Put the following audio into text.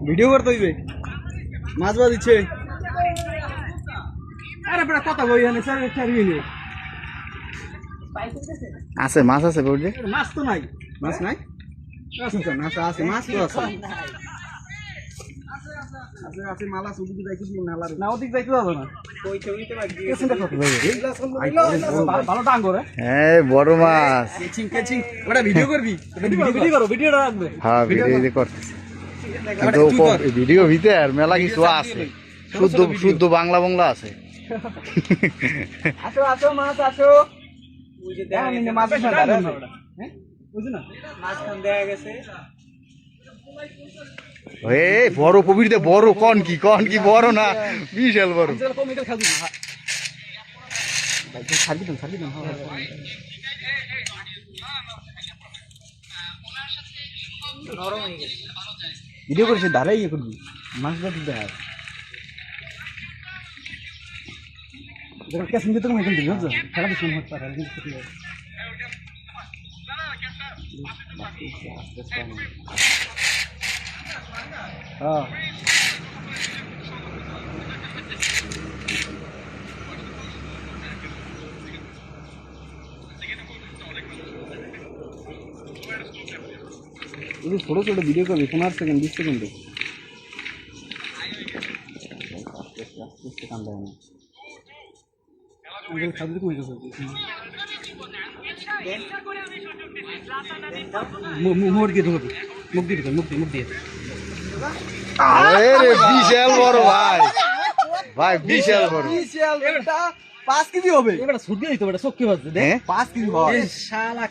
video করতে হইবে মাছ বাজ দিচ্ছে আরে বেটা কথা কই এনে স্যার আছে মাছ আছে বউডে মাছ তো নাই মাছ নাই আছে তো মাছ আছে মাছ তো আছে আছে আছে মালা সুবি যাইতে দিন নালা না ওদিক যাইতে যাবে না কই ছবিতে লাগবে কেসেন্টা কত ভাই ভালো ডাঙ্গর হ্যাঁ বড় মাছ কেচিং ওটা ভিডিও করবি ভিডিও করো ভিডিওটা রাখবে হ্যাঁ ভিডিও করতেছি কিন্তু ভিডিও ভিতর মেলা কিছু আছে শুদ্ধ শুদ্ধ বাংলা বাংলা আছে আসো আসো মাছ আসো ওই যে দেখা মাছ হ্যাঁ বুঝছ না মাছ খান দেখা গেছে এ বড় কবিরতে বড় কোন কি বড় না বিশাল বড় কমিটার খাবি না ভাই ছাড়বি না ভিডিও করেছে দাঁড়াই ইয়ে করবি মাছ ধরতে দেখা কেসিং দিতে তুমি এখানে বুঝছো খেলা দিচ্ছি মত পারে হ্যাঁ ছোট ছোট ভিডিও করবি 15 সেকেন্ড 20 সেকেন্ডে কাম দেয় না আঙ্কেল খাদ্য কমে গেছে মুখ দিয়ে ধরবে মুখ দিয়ে আরে বিশাল বড় ভাই বিশাল বড় এটা 5 কেজি হবে এটা ছুটি হইতো এটা চক্কি বাজছে দেখ 5 কেজি হবে শালা